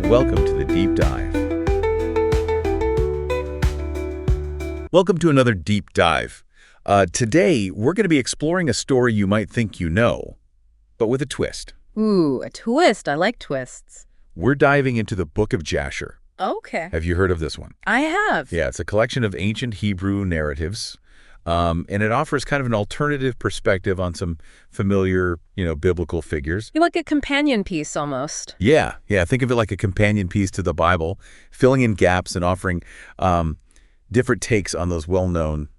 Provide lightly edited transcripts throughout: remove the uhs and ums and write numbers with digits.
Welcome to the Deep Dive. Welcome to another Deep Dive. Today, we're going to be exploring a story you might think you know, but with a twist. Ooh, a twist. I like twists. We're diving into the Book of Jasher. Okay. Have you heard of this one? I have. Yeah, it's a collection of ancient Hebrew narratives, and it offers kind of an alternative perspective on some familiar, biblical figures. You like a companion piece almost. Yeah. Think of it like a companion piece to the Bible, filling in gaps and offering different takes on those well-known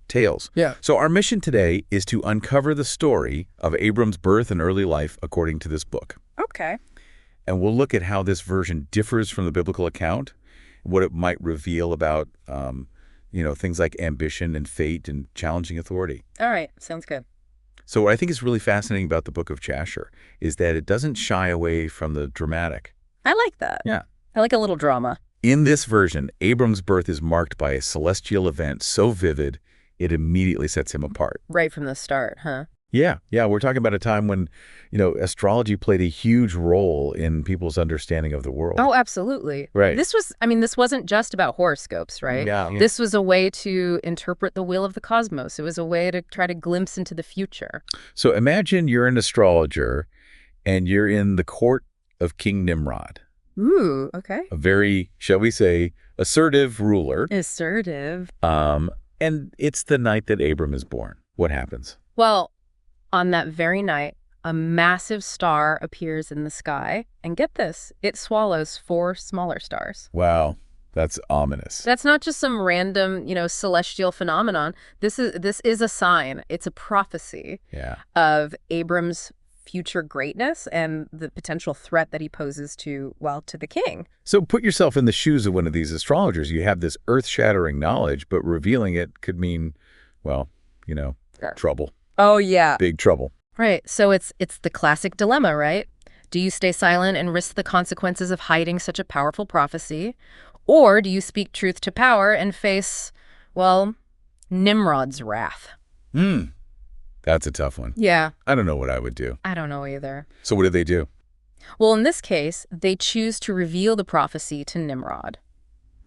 tales. Yeah. So our mission today is to uncover the story of Abram's birth and early life according to this book. Okay. And we'll look at how this version differs from the biblical account, what it might reveal about, things like ambition and fate and challenging authority. All right. Sounds good. So what I think is really fascinating about the Book of Jasher is that it doesn't shy away from the dramatic. I like that. Yeah. I like a little drama. In this version, Abram's birth is marked by a celestial event so vivid, it immediately sets him apart. Right from the start, huh? Yeah. We're talking about a time when, astrology played a huge role in people's understanding of the world. Oh, absolutely. Right. This wasn't just about horoscopes, right? Yeah. This was a way to interpret the will of the cosmos. It was a way to try to glimpse into the future. So imagine you're an astrologer and you're in the court of King Nimrod. Ooh, okay. A very, shall we say, assertive ruler. Assertive. And it's the night that Abram is born. What happens? Well, on that very night, a massive star appears in the sky. And get this, it swallows 4 smaller stars. Wow, that's ominous. That's not just some random, celestial phenomenon. This is a sign. It's a prophecy of Abram's future greatness and the potential threat that he poses to the king. So put yourself in the shoes of one of these astrologers. You have this earth-shattering knowledge, but revealing it could mean, trouble. Oh, yeah. Big trouble. Right. So it's the classic dilemma, right? Do you stay silent and risk the consequences of hiding such a powerful prophecy? Or do you speak truth to power and face, Nimrod's wrath? That's a tough one. Yeah. I don't know what I would do. I don't know either. So what do they do? Well, in this case, they choose to reveal the prophecy to Nimrod.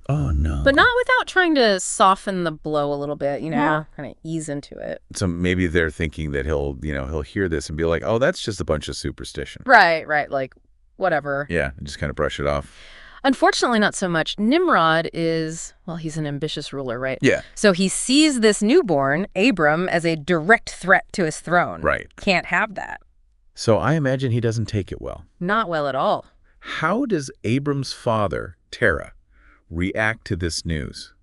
Oh, no. But not without trying to soften the blow a little bit, kind of ease into it. So maybe they're thinking that he'll hear this and be like, oh, that's just a bunch of superstition. Right. Like, whatever. Yeah, and just kind of brush it off. Unfortunately, not so much. Nimrod is, he's an ambitious ruler, right? Yeah. So he sees this newborn, Abram, as a direct threat to his throne. Right. Can't have that. So I imagine he doesn't take it well. Not well at all. How does Abram's father, Terah, react to this news?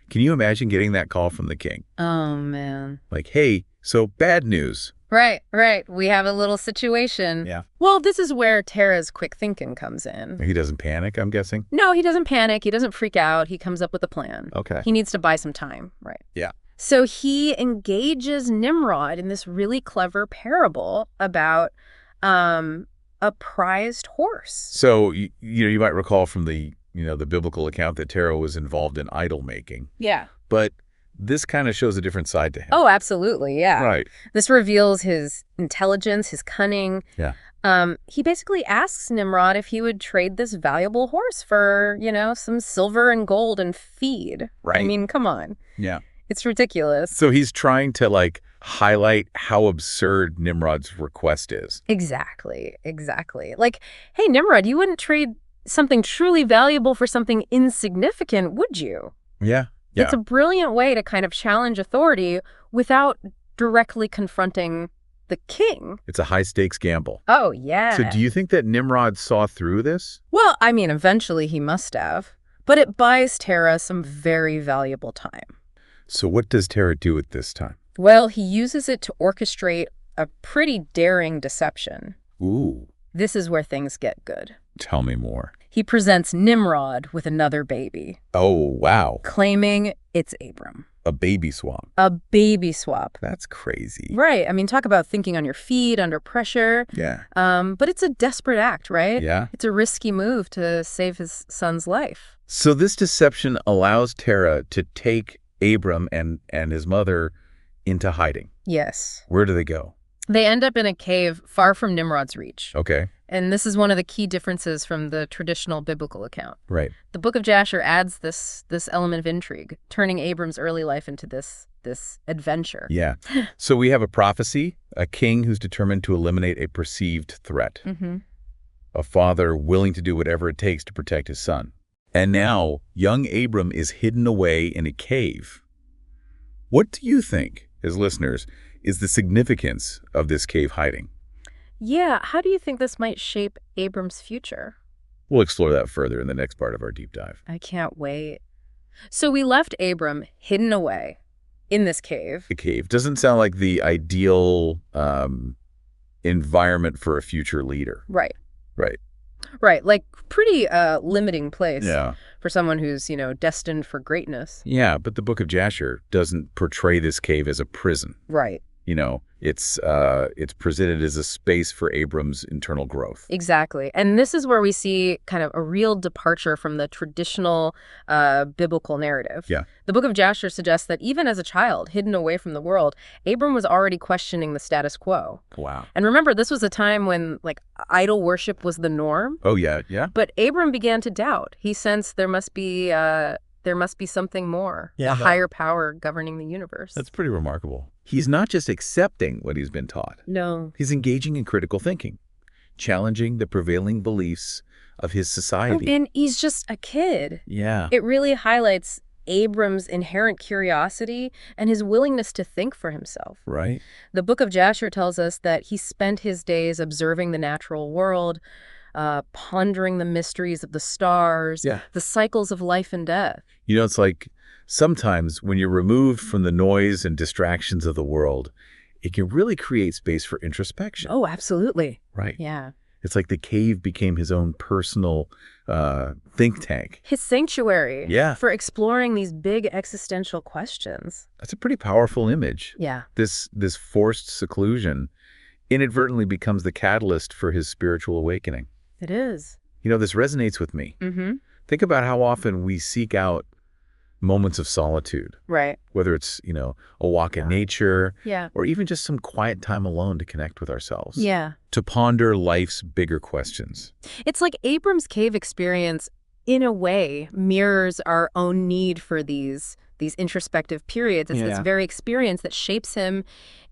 Can you imagine getting that call from the king? Oh, man. Like, hey, so bad news. Right. We have a little situation. Yeah. Well, this is where Terah's quick thinking comes in. He doesn't panic, I'm guessing? No, he doesn't panic. He doesn't freak out. He comes up with a plan. Okay. He needs to buy some time, right? Yeah. So he engages Nimrod in this really clever parable about a prized horse. So, you might recall from the biblical account that Terah was involved in idol making. Yeah. But this kind of shows a different side to him. Oh, absolutely, yeah. Right. This reveals his intelligence, his cunning. Yeah. He basically asks Nimrod if he would trade this valuable horse for, some silver and gold and feed. Right. I mean, come on. Yeah. It's ridiculous. So he's trying to, highlight how absurd Nimrod's request is. Exactly. Like, hey, Nimrod, you wouldn't trade something truly valuable for something insignificant, would you? Yeah. It's a brilliant way to kind of challenge authority without directly confronting the king. It's a high-stakes gamble. Oh, yeah. So do you think that Nimrod saw through this? Well, I mean, eventually he must have. But it buys Terah some very valuable time. So what does Terah do at this time? Well, he uses it to orchestrate a pretty daring deception. Ooh. This is where things get good. Tell me more. He presents Nimrod with another baby. Oh, wow. Claiming it's Abram. A baby swap. A baby swap. That's crazy. Right. I mean, talk about thinking on your feet under pressure. Yeah. But it's a desperate act, right? Yeah. It's a risky move to save his son's life. So this deception allows Terah to take Abram and his mother into hiding. Yes. Where do they go? They end up in a cave far from Nimrod's reach. Okay. And this is one of the key differences from the traditional biblical account. Right. The Book of Jasher adds this element of intrigue, turning Abram's early life into this adventure. Yeah. So we have a prophecy, a king who's determined to eliminate a perceived threat, a father willing to do whatever it takes to protect his son. And now, young Abram is hidden away in a cave. What do you think, as listeners, is the significance of this cave hiding? Yeah, how do you think this might shape Abram's future? We'll explore that further in the next part of our deep dive. I can't wait. So we left Abram hidden away in this cave. The cave doesn't sound like the ideal environment for a future leader. Right. Right. Right, like pretty limiting place Yeah. for someone who's, destined for greatness. Yeah, but the Book of Jasher doesn't portray this cave as a prison. Right. It's presented as a space for Abram's internal growth. Exactly. And this is where we see kind of a real departure from the traditional biblical narrative. Yeah. The Book of Jasher suggests that even as a child, hidden away from the world, Abram was already questioning the status quo. Wow. And remember, this was a time when, idol worship was the norm. Oh, yeah, yeah. But Abram began to doubt. He sensed there must be something more, Yeah. a higher power governing the universe. That's pretty remarkable. He's not just accepting what he's been taught. No. He's engaging in critical thinking, challenging the prevailing beliefs of his society. And he's just a kid. Yeah. It really highlights Abram's inherent curiosity and his willingness to think for himself. Right. The Book of Jasher tells us that he spent his days observing the natural world, pondering the mysteries of the stars, the cycles of life and death. It's like sometimes when you're removed from the noise and distractions of the world, it can really create space for introspection. Oh, absolutely. Right. Yeah. It's like the cave became his own personal think tank. His sanctuary. Yeah. For exploring these big existential questions. That's a pretty powerful image. Yeah. This forced seclusion inadvertently becomes the catalyst for his spiritual awakening. It is. This resonates with me. Mm-hmm. Think about how often we seek out moments of solitude. Right. Whether it's, a walk in nature, Yeah. or even just some quiet time alone to connect with ourselves. Yeah. To ponder life's bigger questions. It's like Abram's cave experience, in a way, mirrors our own need for these introspective periods. It's this very experience that shapes him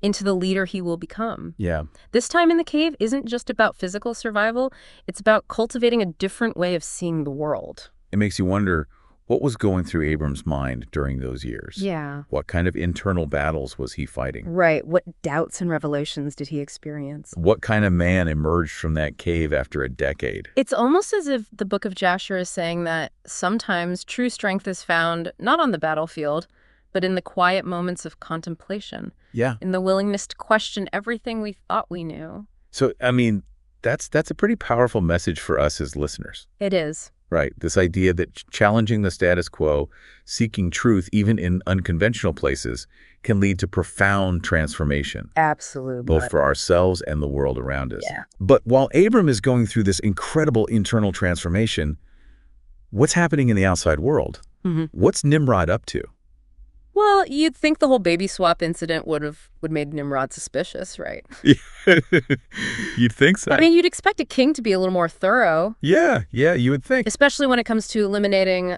into the leader he will become. Yeah. This time in the cave isn't just about physical survival. It's about cultivating a different way of seeing the world. It makes you wonder, what was going through Abram's mind during those years? Yeah. What kind of internal battles was he fighting? Right. What doubts and revelations did he experience? What kind of man emerged from that cave after a decade? It's almost as if the Book of Jasher is saying that sometimes true strength is found not on the battlefield, but in the quiet moments of contemplation. Yeah. In the willingness to question everything we thought we knew. So, that's a pretty powerful message for us as listeners. It is. Right. This idea that challenging the status quo, seeking truth even in unconventional places, can lead to profound transformation. Absolutely. Both for ourselves and the world around us. Yeah. But while Abram is going through this incredible internal transformation, what's happening in the outside world? Mm-hmm. What's Nimrod up to? Well, you'd think the whole baby swap incident would made Nimrod suspicious, right? You'd think so. You'd expect a king to be a little more thorough. Yeah, you would think. Especially when it comes to eliminating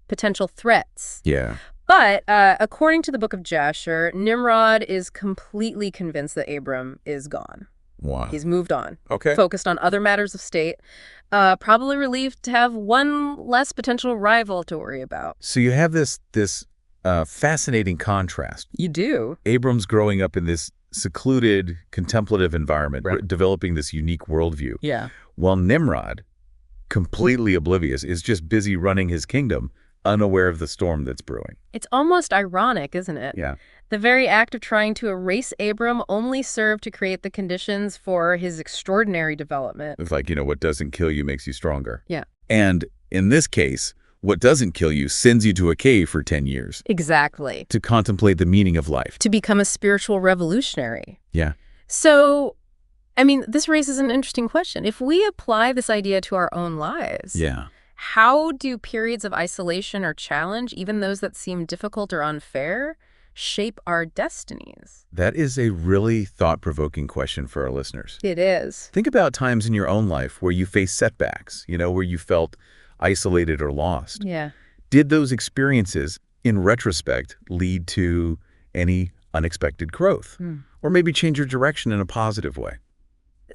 potential threats. Yeah. But according to the Book of Jasher, Nimrod is completely convinced that Abram is gone. Wow. He's moved on. Okay. Focused on other matters of state, probably relieved to have one less potential rival to worry about. So you have this fascinating contrast. You do. Abram's growing up in this secluded, contemplative environment, developing this unique worldview. Yeah. While Nimrod, completely oblivious, is just busy running his kingdom, unaware of the storm that's brewing. It's almost ironic, isn't it? Yeah. The very act of trying to erase Abram only served to create the conditions for his extraordinary development. It's like, what doesn't kill you makes you stronger. Yeah. And in this case, what doesn't kill you sends you to a cave for 10 years. Exactly. To contemplate the meaning of life. To become a spiritual revolutionary. Yeah. So, this raises an interesting question. If we apply this idea to our own lives, how do periods of isolation or challenge, even those that seem difficult or unfair, shape our destinies? That is a really thought-provoking question for our listeners. It is. Think about times in your own life where you faced setbacks, where you felt isolated or lost. Yeah. Did those experiences, in retrospect, lead to any unexpected growth? Or maybe change your direction in a positive way?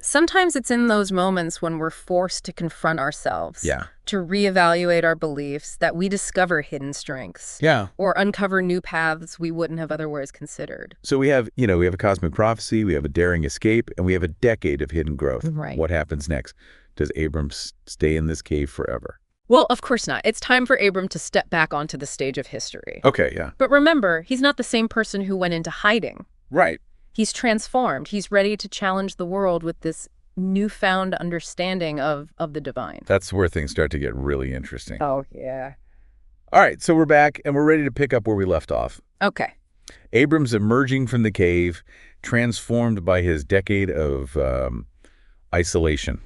Sometimes it's in those moments when we're forced to confront ourselves, Yeah. to reevaluate our beliefs, that we discover hidden strengths. Yeah. Or uncover new paths we wouldn't have otherwise considered. So we have a cosmic prophecy, we have a daring escape, and we have a decade of hidden growth. Right. What happens next? Does Abram stay in this cave forever? Well, of course not. It's time for Abram to step back onto the stage of history. Okay, yeah. But remember, he's not the same person who went into hiding. Right. He's transformed. He's ready to challenge the world with this newfound understanding of the divine. That's where things start to get really interesting. Oh, yeah. All right, so we're back, and we're ready to pick up where we left off. Okay. Abram's emerging from the cave, transformed by his decade of isolation,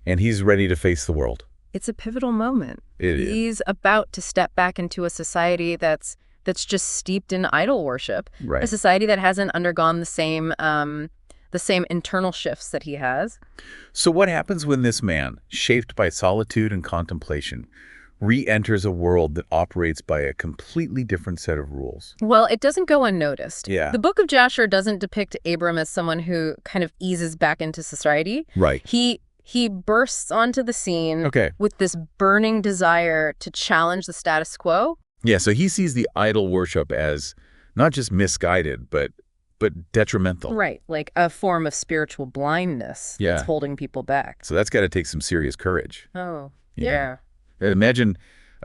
and he's ready to face the world. It's a pivotal moment. It is. He's about to step back into a society that's just steeped in idol worship. Right. A society that hasn't undergone the same internal shifts that he has. So what happens when this man, shaped by solitude and contemplation, re-enters a world that operates by a completely different set of rules? Well, it doesn't go unnoticed. Yeah. The Book of Jasher doesn't depict Abram as someone who kind of eases back into society. Right. He bursts onto the scene with this burning desire to challenge the status quo. Yeah, so he sees the idol worship as not just misguided, but detrimental. Right, like a form of spiritual blindness that's holding people back. So that's got to take some serious courage. Oh, yeah. Imagine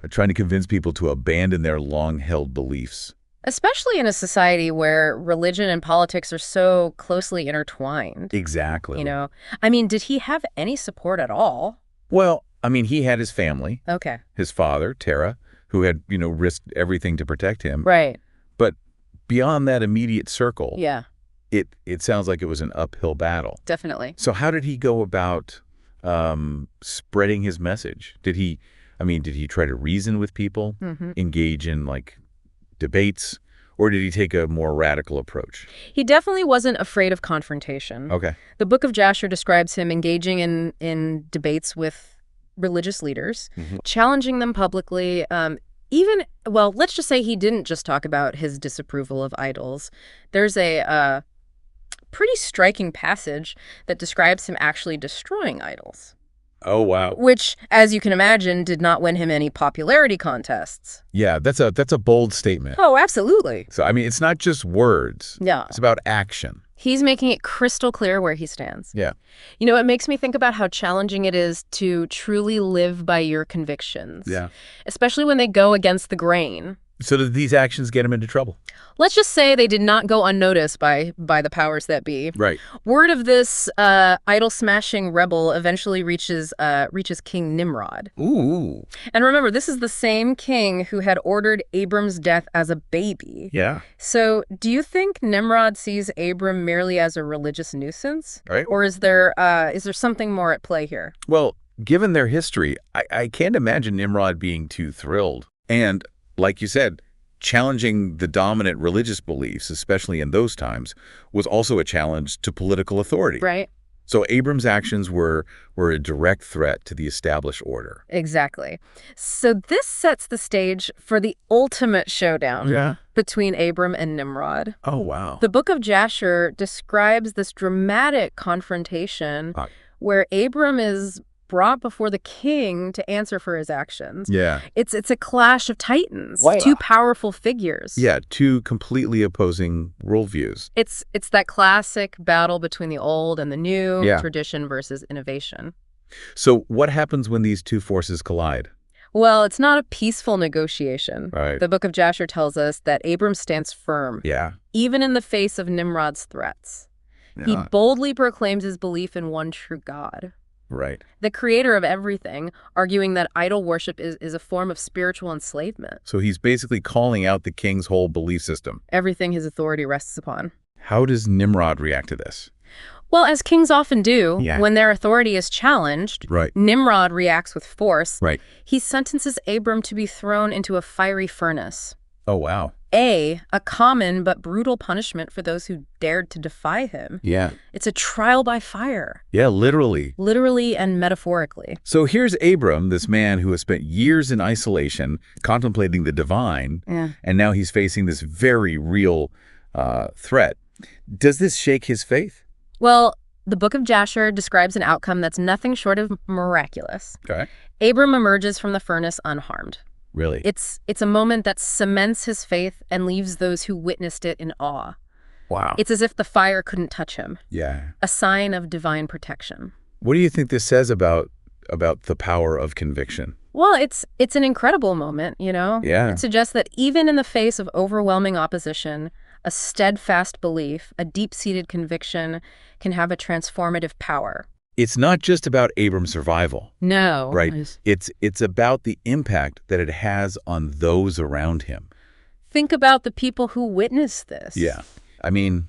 trying to convince people to abandon their long-held beliefs. Especially in a society where religion and politics are so closely intertwined. Exactly. Did he have any support at all? Well, he had his family. Okay. His father, Terah, who had, risked everything to protect him. Right. But beyond that immediate circle, yeah, it sounds like it was an uphill battle. Definitely. So how did he go about spreading his message? Did he try to reason with people, engage in debates, or did he take a more radical approach? He definitely wasn't afraid of confrontation. Okay. The Book of Jasher describes him engaging in debates with religious leaders, challenging them publicly. Let's just say he didn't just talk about his disapproval of idols. There's a pretty striking passage that describes him actually destroying idols. Oh, wow. Which, as you can imagine, did not win him any popularity contests. Yeah, that's a bold statement. Oh, absolutely. So, it's not just words. Yeah. It's about action. He's making it crystal clear where he stands. Yeah. It makes me think about how challenging it is to truly live by your convictions. Yeah. Especially when they go against the grain. So did these actions get him into trouble? Let's just say they did not go unnoticed by the powers that be. Right. Word of this idol-smashing rebel eventually reaches King Nimrod. Ooh. And remember, this is the same king who had ordered Abram's death as a baby. Yeah. So do you think Nimrod sees Abram merely as a religious nuisance? Right. Or is there something more at play here? Well, given their history, I can't imagine Nimrod being too thrilled. And like you said, challenging the dominant religious beliefs, especially in those times, was also a challenge to political authority. Right. So Abram's actions were a direct threat to the established order. Exactly. So this sets the stage for the ultimate showdown between Abram and Nimrod. Oh, wow. The Book of Jasher describes this dramatic confrontation where Abram is brought before the king to answer for his actions. Yeah. It's a clash of titans, Wow. two powerful figures. Yeah, two completely opposing worldviews. It's that classic battle between the old and the new, Yeah. tradition versus innovation. So what happens when these two forces collide? Well, it's not a peaceful negotiation. Right. The Book of Jasher tells us that Abram stands firm, Yeah. even in the face of Nimrod's threats. He boldly proclaims his belief in one true God, Right. the creator of everything, arguing that idol worship is a form of spiritual enslavement. So he's basically calling out the king's whole belief system. Everything his authority rests upon. How does Nimrod react to this? Well, as kings often do, Yeah. when their authority is challenged, Right. Nimrod reacts with force. Right. He sentences Abram to be thrown into a fiery furnace. Oh, wow. A common but brutal punishment for those who dared to defy him. Yeah. It's a trial by fire. Yeah, literally. Literally and metaphorically. So here's Abram, this man who has spent years in isolation, contemplating the divine, and now he's facing this very real threat. Does this shake his faith? Well, the Book of Jasher describes an outcome that's nothing short of miraculous. Okay. Abram emerges from the furnace unharmed. Really? It's a moment that cements his faith and leaves those who witnessed it in awe. Wow. It's as if the fire couldn't touch him. Yeah. A sign of divine protection. What do you think this says about the power of conviction? Well, it's an incredible moment, you know? Yeah. It suggests that even in the face of overwhelming opposition, a steadfast belief, a deep-seated conviction can have a transformative power. It's not just about Abram's survival. No. Right? It's about the impact that it has on those around him. Think about the people who witnessed this. Yeah. I mean,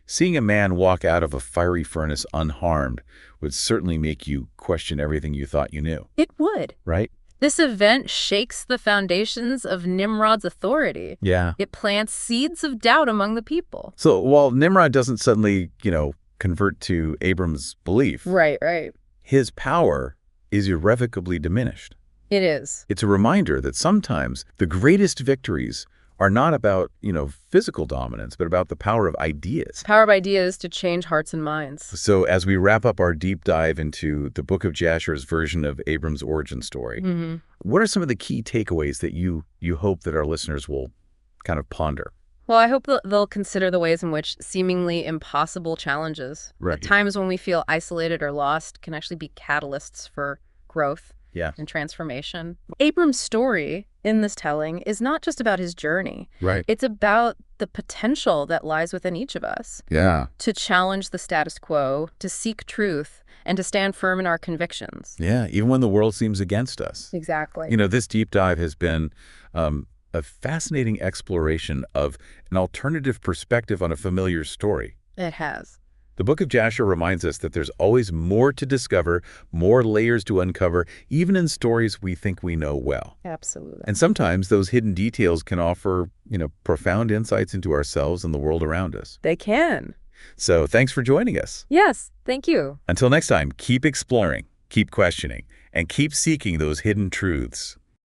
seeing a man walk out of a fiery furnace unharmed would certainly make you question everything you thought you knew. It would. Right? This event shakes the foundations of Nimrod's authority. Yeah. It plants seeds of doubt among the people. So while Nimrod doesn't suddenly, convert to Abram's belief, Right. his power is irrevocably diminished. It is. It's a reminder that sometimes the greatest victories are not about, physical dominance, but about the power of ideas. Power of ideas to change hearts and minds. So as we wrap up our deep dive into the Book of Jasher's version of Abram's origin story, what are some of the key takeaways that you hope that our listeners will kind of ponder? Well, I hope they'll consider the ways in which seemingly impossible challenges, at times when we feel isolated or lost, can actually be catalysts for growth and transformation. Abram's story in this telling is not just about his journey. Right. It's about the potential that lies within each of us. Yeah. To challenge the status quo, to seek truth, and to stand firm in our convictions. Yeah, even when the world seems against us. Exactly. This deep dive has been a fascinating exploration of an alternative perspective on a familiar story. It has. The Book of Jasher reminds us that there's always more to discover, more layers to uncover, even in stories we think we know well. Absolutely. And sometimes those hidden details can offer, profound insights into ourselves and the world around us. They can. So thanks for joining us. Yes, thank you. Until next time, keep exploring, keep questioning, and keep seeking those hidden truths.